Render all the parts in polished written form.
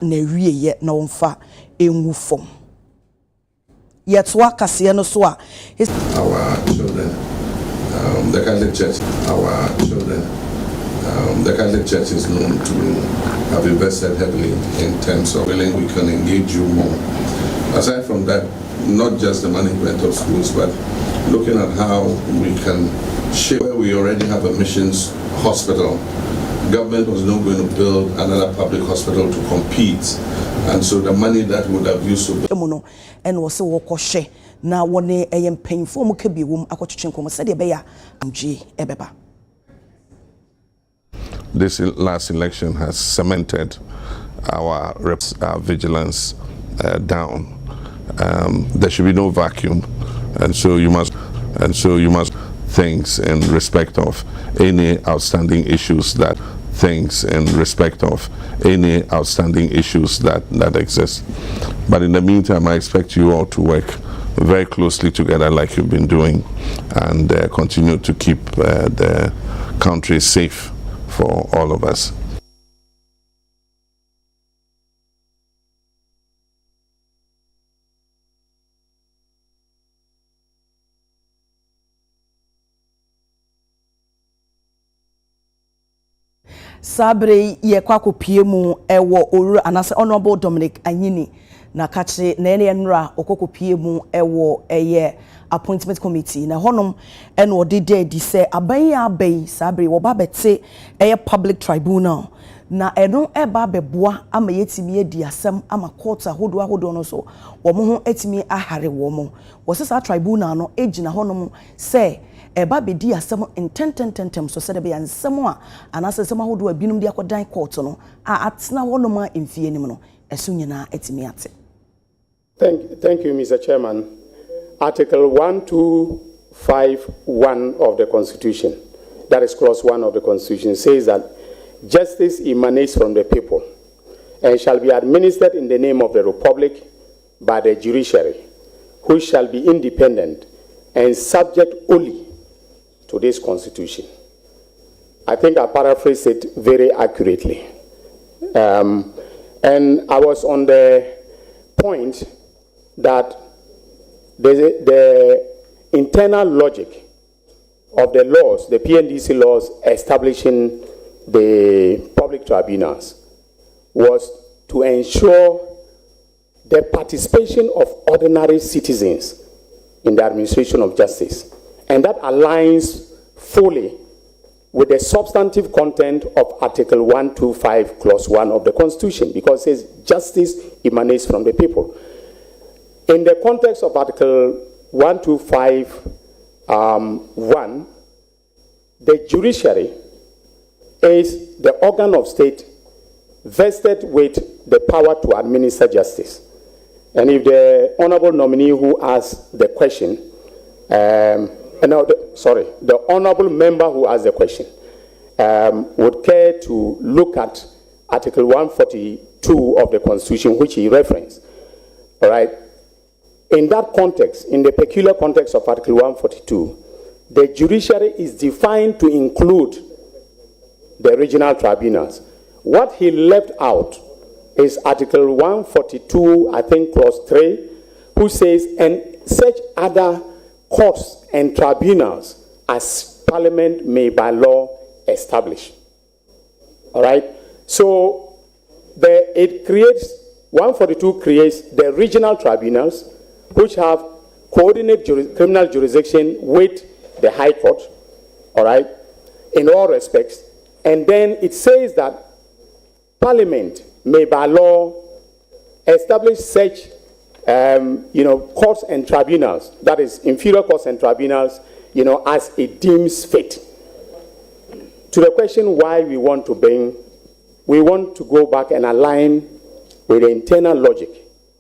na wie ye na wonfa enwu fom yetwa kase no so a our children the Catholic Church the Catholic Church is known to have invested heavily in terms of willing we can engage you more. Aside from that, not just the management of schools, but looking at how we can shape where we already have a missions hospital. Government was not going to build another public hospital to compete, and so the money that would have used to build and was so she na wone eyem painful mu kabi wom akotwetwe nkomo sade be ya amje ebeba. This last election has cemented our vigilance down. There should be no vacuum, and so you must things in respect of any outstanding issues that exist. But in the meantime, I expect you all to work very closely together like you've been doing, and continue to keep the country safe for all of us. Sabre ye kwako piemu ewo oru anase Honorable Dominic Anyini na kache na ene enra okoko piemu ewo eye appointment committee na honom ene odide di se aban sabre wo ba bete eye public tribunal na eno eba beboa ama yetimi edi asem ama court ahodo no so wo mo ho etimi ahare wo mo wo sesa tribunal no ejina honom se eba bedi asem intentem so se de be ansem a anase sem ahodo abinum de akodan court no a atena honom a emfie nim no eso nyina etimi ate. Thank you, Mr. Chairman. Article 1251 of the Constitution, that is clause 1 of the Constitution, says that justice emanates from the people and shall be administered in the name of the Republic by the judiciary, who shall be independent and subject only to this Constitution. I think I paraphrased it very accurately. And I was on the point that the internal logic of the laws, the PNDC laws establishing the public tribunals, was to ensure the participation of ordinary citizens in the administration of justice. And that aligns fully with the substantive content of Article 125, Clause 1 of the Constitution, because it says justice emanates from the people. In the context of Article 125(1), the judiciary is the organ of state vested with the power to administer justice. And if the honorable nominee who asked the question, the honorable member who asked the question would care to look at Article 142 of the Constitution, which he referenced, all right? In that context, in the peculiar context of Article 142, the judiciary is defined to include the regional tribunals. What he left out is Article 142, I think, Clause 3, who says, and such other courts and tribunals as Parliament may by law establish. All right? So, 142 creates the regional tribunals, which have coordinate criminal jurisdiction with the High Court, all right, in all respects. And then it says that Parliament may by law establish such, courts and tribunals, that is, inferior courts and tribunals, as it deems fit. To the question why we want to go back and align with the internal logic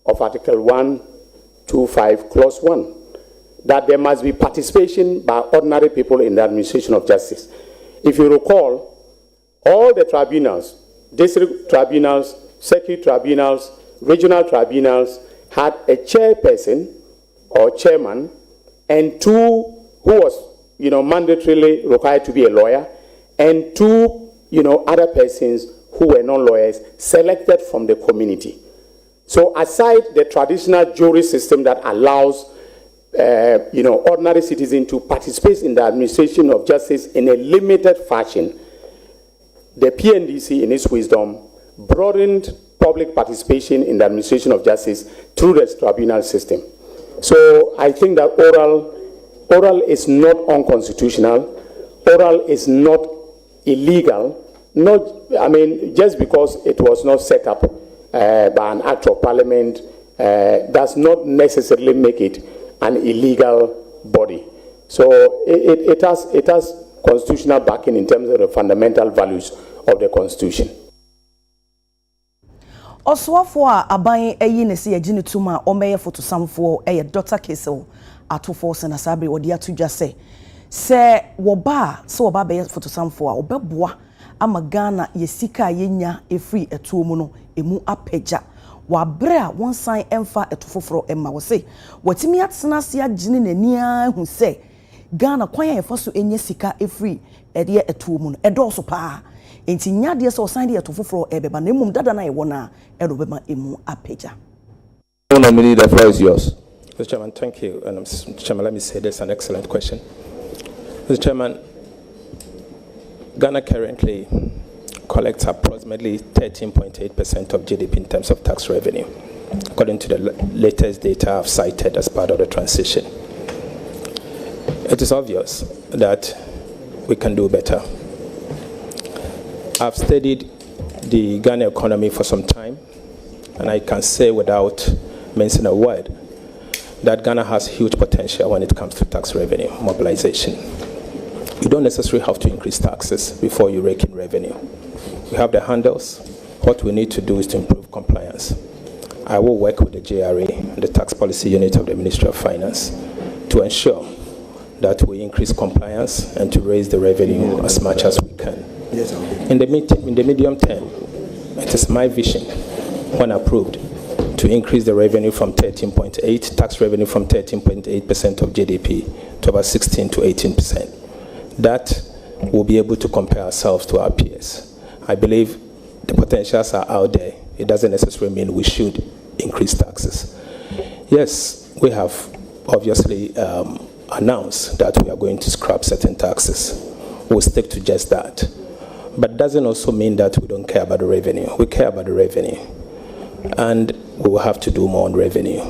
of Article 125, Clause 1, that there must be participation by ordinary people in the administration of justice. If you recall, all the tribunals, district tribunals, circuit tribunals, regional tribunals, had a chairperson or chairman and two who was, mandatorily required to be a lawyer, and two, other persons who were non-lawyers, selected from the community. So aside the traditional jury system that allows ordinary citizens to participate in the administration of justice in a limited fashion, the PNDC, in its wisdom, broadened public participation in the administration of justice through the tribunal system. So I think that oral is not unconstitutional. Oral is not illegal. Just because it was not set up by an act of parliament does not necessarily make it an illegal body. So it has constitutional backing in terms of the fundamental values of the Constitution. Oswafo a aban eyi ne se yagine tuma omeye fotosamfo eye Dr. Kesel atofo se na sabre wodi atudwa se woba be fotosamfo a obeboa ama Ghana yesika yenya efri etuo mu no emu apagya wabre a wonsan emfa etofoforo emma wo se watimi atsena se agine nani ahu se Ghana kwan ya yefaso enye sika efri ede etuo mu no edoso pa enti nyade se osan de etofoforo ebeba na emum dada na ye wona edobema emu apagya. Nominee, the floor is yours. Mr. Chairman, thank you. And Mr. Chairman, let me say this is an excellent question. Mr. Chairman, Ghana currently collects approximately 13.8% of GDP in terms of tax revenue, according to the latest data I've cited as part of the transition. It is obvious that we can do better. I've studied the Ghana economy for some time, and I can say without mentioning a word that Ghana has huge potential when it comes to tax revenue mobilization. You don't necessarily have to increase taxes before you rake in revenue. We have the handles. What we need to do is to improve compliance. I will work with the JRA, the tax policy unit of the Ministry of Finance, to ensure that we increase compliance and to raise the revenue as much as we can. Yes, in the medium term, it is my vision, when approved, to increase the revenue from 13.8, tax revenue from 13.8% of GDP to about 16 to 18%. That will be able to compare ourselves to our peers. I believe the potentials are out there. It doesn't necessarily mean we should increase taxes. Yes, we have obviously announced that we are going to scrap certain taxes. We'll stick to just that. But it doesn't also mean that we don't care about the revenue. We care about the revenue. And we will have to do more on revenue.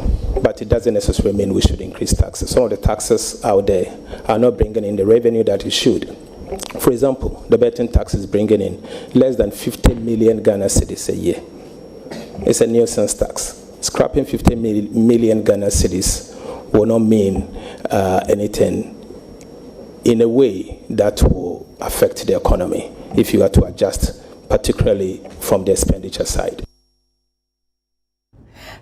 But it doesn't necessarily mean we should increase taxes. Some of the taxes out there are not bringing in the revenue that it should. For example, the betting tax is bringing in less than 50 million Ghana cedis a year. It's a nuisance tax. Scrapping 50 million Ghana cedis will not mean anything in a way that will affect the economy if you are to adjust, particularly from the expenditure side.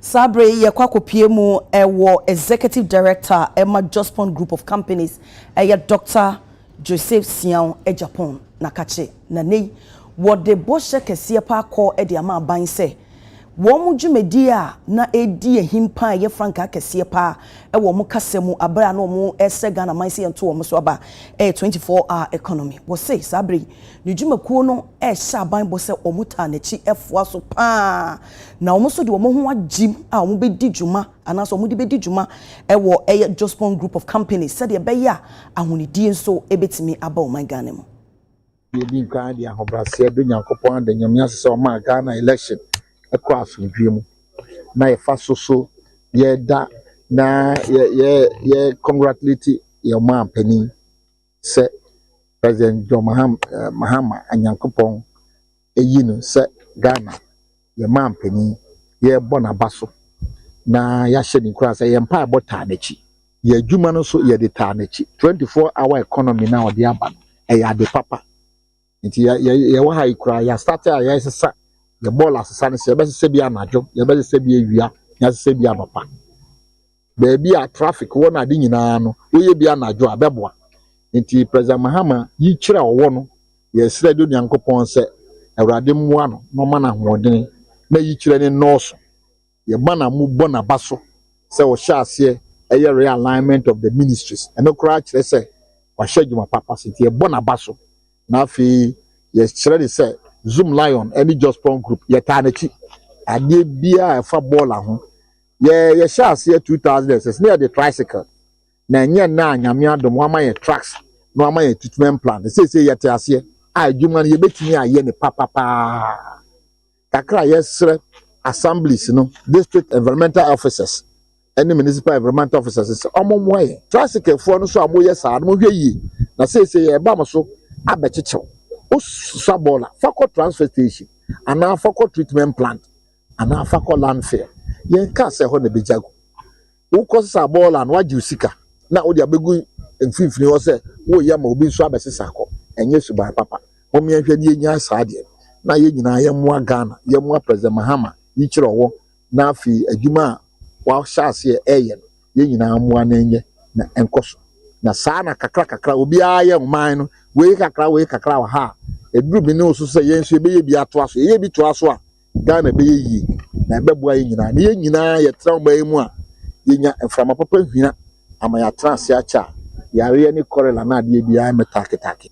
Sabre yakwako piemu ewo Executive Director Emma Jospong Group of Companies Dr. Jospong Japan nakache na nei wode boshe kese pa ko e de ama ban se wo mu dwumedi a na edi ehimpa ye franka kese pa e wo mu kasemu abra na wo ese Ghana man se ento wo so aba 24-hour economy wo say Sabre ni dwumakuo no e sha ban bo se omuta na chi efua so pa na wo so de wo ho agim a wo be di dwuma anaso wo de be di dwuma e wo Jospong Group of Companies said ye be ya ahunidi nso ebetimi aba o man Ghana mu ye kan dia hobrase do nyankopon da nyamia se o ma Ghana election ekwa afindwemu na ye fa so ye da na ye congratulate your man penny se President John Mahama anyankopon eyi no se Ghana ye man penny ye bona baso na ya hye nkura se ye mpa abota anachi ye adwuma no so ye de ta anachi 24-hour economy na odi aba e ya de papa nti ye wa ha ikura ya start ya sesa the ball asesa ne se be sese bia anajo ye be sese bia ewia ya sese bia papa baby a traffic won ade nyina no oye bia anajo abeboa nti President Mahama yi kira owo no ye sira do nyankopon se awurade mmoa no no ma na hoɔden na yi kira ne nɔɔso ye bana mu bona baso se wo hya ase eye realignment of the ministries eno kura kire se wa hya dwuma papa se ye bona baso na afi ye kire de se Zoom Lion any Jospong group yetanachi ade bia fa ball ho ye shas ye 2006 near the tricycle na nye na anyame adom ama ye tracks no ama ye treatment plan say yete ase a adwuma no ye betimi aye ne papa kakra yesre assemblies no district environmental officers any municipal environmental officers is omomoye tricycle for no so amoye sa no hwe yi na say ye ba mo so abechechew o sabola fako transfer station ana fako treatment plant ana fako landfill ye ka se ho na bejago wo ko sabola na waji usika na o dia begu mfimfini ho se wo ye ma obi nso abesesa akọ enye suban papa mo me hwe ni enya sa de na ye nyina ye moa Ghana ye moa president Mahama yi kire owo na afi adwuma wa hyase eye ye nyina moa na enye na enkoso na saa na kakra obi aye man no we kakra wa ha eduru bi ne oso se ye nso ebe ye bi ato aso ye bi to aso a Ghana be yi na ebeboa ye nyina na ye nyina ye tra mba mu a ye nya eframa papa hwina ama ya trans ya cha ya re ni korela na ade bi ya metaketake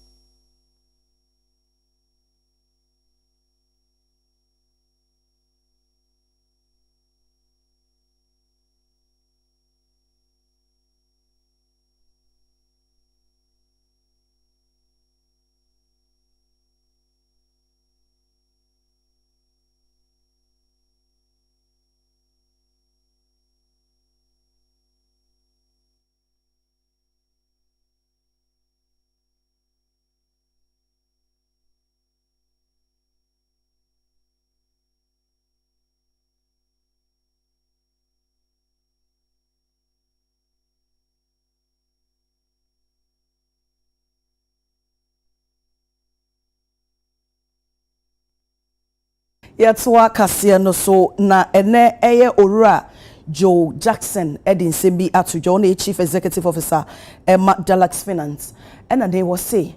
Yetwa kase no so na ene eye Owura Joe Jackson Edin Sembi Atujo na Chief Executive Officer Emma Dalax Finance ena they was say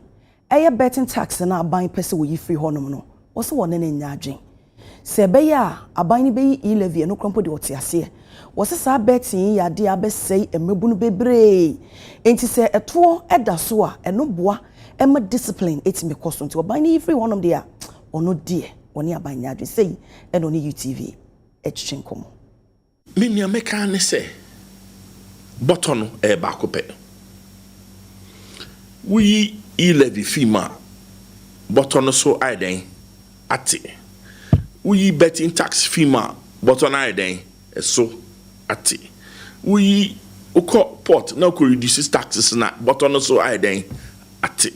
eye betting tax na aban pese wo yi free honom no wo se wona na nya adwen se be ya aban ni be yi levy no krompo de wote ase wo se sa betting ya de abesei emebunu bebre enti se eto eda so a eno boa emma discipline etime cost nti aban ni free honom de a ono de oni abanya adwe sei eno ni UTV echchenkomo Mimi ameka ne se bottom e ba kope we levy fima bottom so aiden ati we betting tax fima bottom aiden so ati we uko port na ko reduce taxes na bottom so aiden ati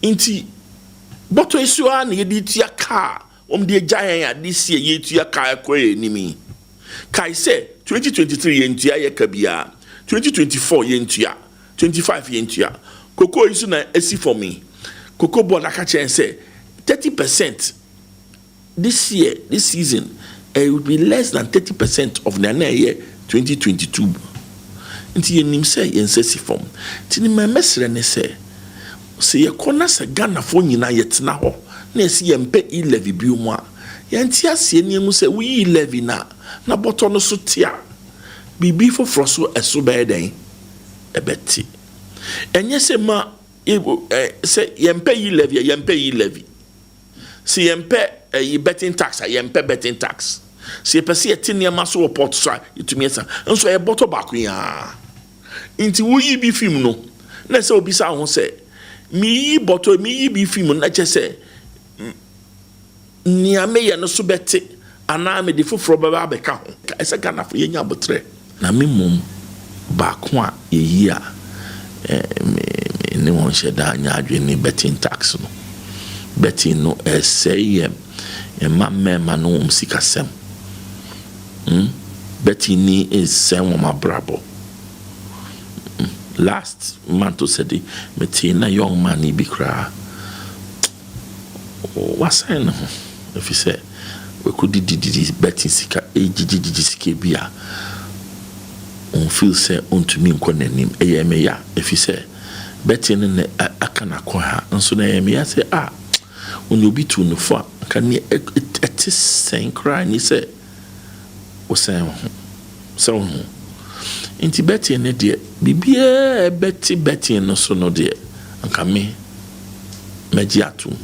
inti bottom isu a na yedi tia car de giant ya this year ye tia car ko enimi kai say 2023 yentua ye kabia 2024 yentua 25 yentua koko isu na esi for me koko board aka chen say 30% this year this season it would be less than 30% of the year 2022 nti yenim say yensesi form tini ma mesre ne say se ye kona se Ghana fo nyina yetena ho na esi yempe levy bi mu a yenti ase niemu se we levy na botto no so tia bibi fo froso eso be den ebeti enye se ma se yempe levy se yempe betting tax yempe betting tax se pese yetine ma so report so itumi esa nso e botto baako ya nti wo yi bi film no na se obi sa ho se mi yi bi film na che se niame ye no so beti ana me de foforo baba abeka ho ese Ghana fo yenya botre na memum ba ko a yeyi a ne won sheda anya adwe ni betting tax no betting no say ma no sikasem betting ni is say my brabo last month said me na young man ni bi kra what's saying if you say we could did betting sika ejiji sika bia on feel say on to me nkɔ nanim ɛyɛ me ya if you say betting ne aka na kɔ ha nso na ɛyɛ me ya say on obi to no fa kan ne it is saying cry ni say o say so inti betting ne de bibia betting no so no de anka me magi atum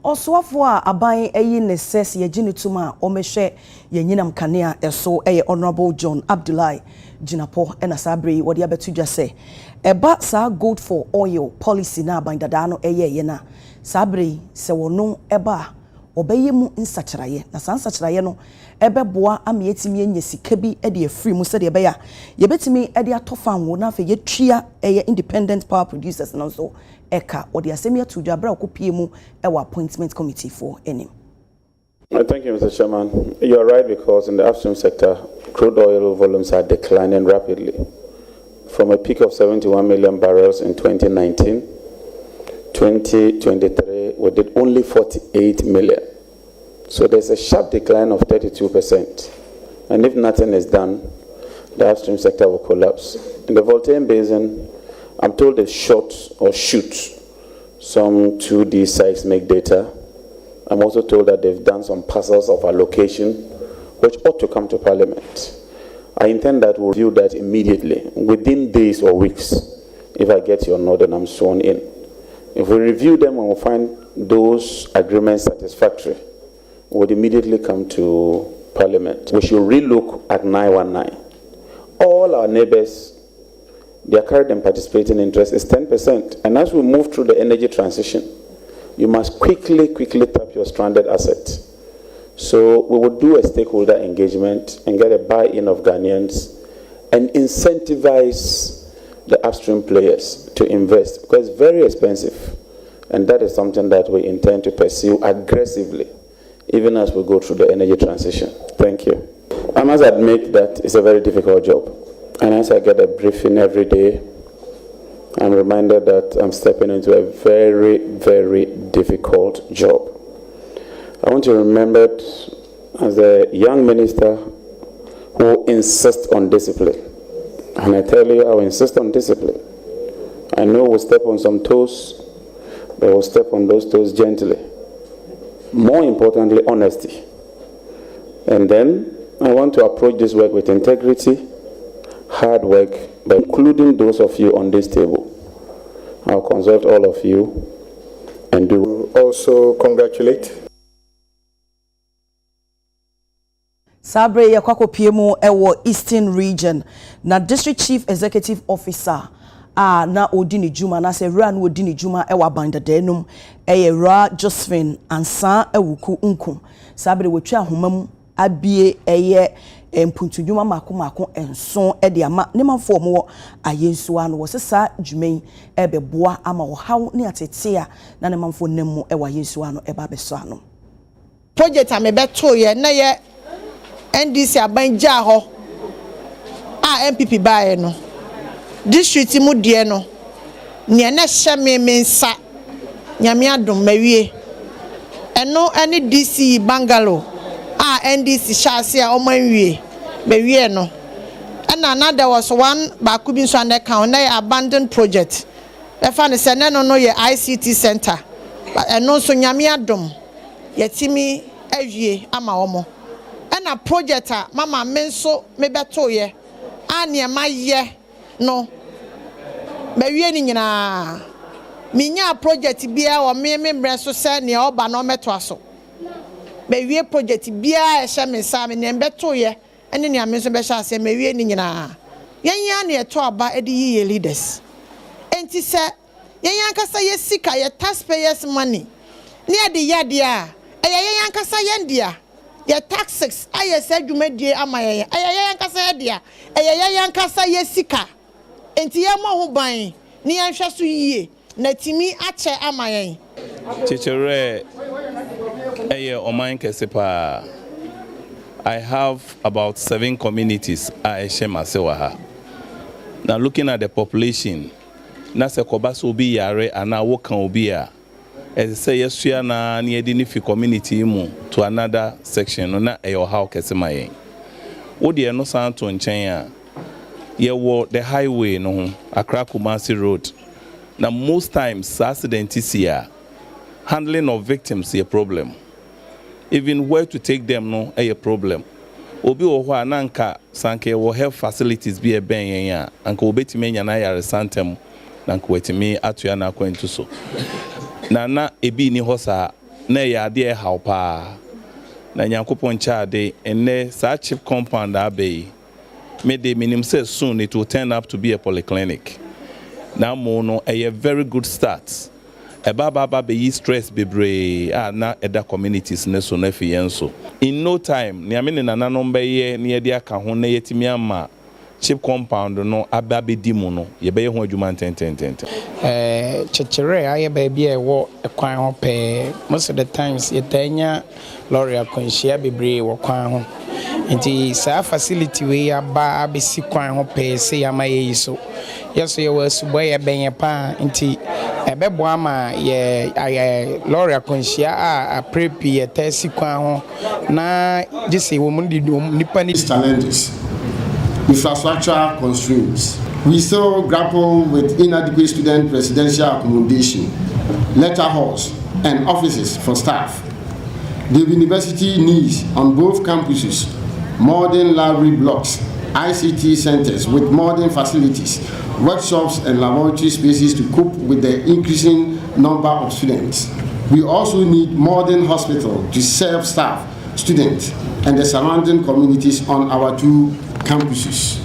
Oswafo a aban eyi ne ses ye gine tuma o mehwe ye nyinam kanea eso eye Honorable John Abdullahi Jinapo ena sabre wodi abetu dwa se eba sa gold for oil policy na aban dada no eye ye na sabre se wono eba obeye mu nsakyeraye na san nsakyeraye no ebeboa ama yetimi enye sika bi e de free mu se de ebeya ye betimi e de atofa nwo na fe ye twia eye independent power producers no so eka wodi asemi atudwa bra okopie mu e wa appointment committee for enim. Thank you, Mr. Chairman. You are right, because in the upstream sector, crude oil volumes are declining rapidly. From a peak of 71 million barrels in 2019, 2023, we did only 48 million. So there's a sharp decline of 32%. And if nothing is done, the upstream sector will collapse. In the Voltairean Basin, I'm told they shot or shoot some 2D seismic data. I'm also told that they've done some parcels of allocation, which ought to come to Parliament. I intend that we'll review that immediately, within days or weeks. If I get your nod and I'm sworn in. If we review them and we find those agreements satisfactory, we'll immediately come to Parliament. We should relook at 919. All our neighbors, their current and participating interest is 10%. And as we move through the energy transition, you must quickly tap your stranded assets. So we will do a stakeholder engagement and get a buy-in of Ghanaians and incentivize the upstream players to invest, because it's very expensive. And that is something that we intend to pursue aggressively, even as we go through the energy transition. Thank you. I must admit that it's a very difficult job. And as I get a briefing every day, I'm reminded that I'm stepping into a very, very difficult job. I want to remember it as a young minister who insists on discipline. And I tell you, I will insist on discipline. I know we'll step on some toes, but we'll step on those toes gently. More importantly, honesty. And then I want to approach this work with integrity, hard work, by including those of you on this table. I'll consult all of you and do. Also congratulate. Sabre ye kwako piemu ewo Eastern Region na District Chief Executive Officer na odini juma na se ra na odini juma ewa bandadenum ra Jospong ansa ewuku nkum sabre wetwa ahomam abie mpuntu dwuma mako enson de ama ne manfo mo ayensu ano wo sesa dwumen beboa ama wo haw ne atetea na ne manfo nemu wa ayensu ano ba beso ano project amebeto ye na ye NDC abanja ho MPP bae no district mu de no ne na hye memensa nyame adom mawie eno ene DC Bangalo NDC shasi a omanwie bewie no na there was one baku bi so an account na abandoned project e fa ne se no ye ICT center but eno so nyame adom yetimi awie ama omo na project a mama menso mebeto ye ane ma ye no bewie ni nyina minya project bia o membre so se ne oba no meto aso bewie project bia e hye me sa me ne beto ye ene ne amenso be hye ase mewie ni nyina yenya ne eto aba edi ye leaders enti se yenya kasa ye sika ye taxpayers money ne ade yade a yenya kasa ye ndia ye taxes ayese adwumadie ama ye yenya kasa ye dia yenya kasa ye sika enti ye mo ho ban ne ye hwe so yie na timi ache ama ye Chichere Oman Kesepa. I have about 7 communities at Eshemasewaha. Now looking at the population, Nasa Kobas Obi Yare and now Wokan Obia. As I say, yes, we are na near the community to another section, not a how Kesemaye. Odi no sound to Nchenya. Ye walk the highway no Accra Kumasi Road. Now most times accidents is here. Handling of victims is a problem. Even where to take them no a problem. Obi ohwa nanka sanke wo health facilities be a ben ya anka obetime nya na yare santem nanka wetime atoya na kwantu so. Na ebi ni hosa na ya de how pa na Nyankopon chade enne sa chip compound abe Midday minim say soon it will turn up to be a polyclinic. Now mono a very good start. Baba be stress bebre na eda communities ne so na fiyenso. In no time, ni amene na nanom be ye ne dia ka ho na yetimi ama chip compound no ababe di mu no ye be ye ho adwuma tenten. Chechere aye baby e wo ekwan ho pe. Most of the times ye tanya lorry akonhia bebre wo kwan ho. Nti sa facility we aba abesi kwan ho pe se yama ye so. Yes ye was boy benye pa nti ebebo ama ye lorry akonhia a prepi ye tesi kwan ho na jisi wo mundi nipa ni challenges. Infrastructure constraints. We still grapple with inadequate student residential accommodation, lecture halls, and offices for staff. The university needs on both campuses modern library blocks, ICT centers with modern facilities, workshops, and laboratory spaces to cope with the increasing number of students. We also need modern hospital to serve staff, students, and the surrounding communities on our 2 campuses.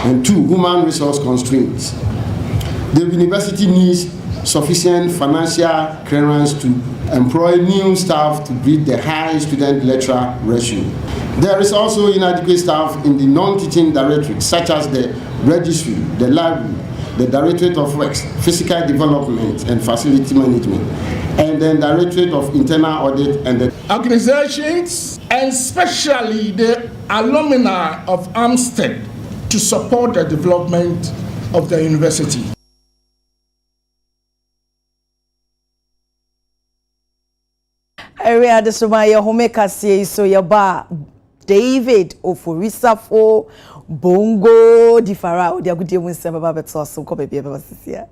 And 2, human resource constraints. The university needs sufficient financial clearance to employ new staff to meet the high student-lecturer ratio. There is also inadequate staff in the non-teaching directorates, such as the registry, the library, the Directorate of Works, Physical Development and Facility Management, and the Directorate of Internal Audit and the organizations, and especially the alumni of Amstead, to support the development of the university. Area de Somaya Homeka say so yaba David Oforisafo Bongo Difara o dia gudie mu nsem baba beto so ko bebia baba sisia.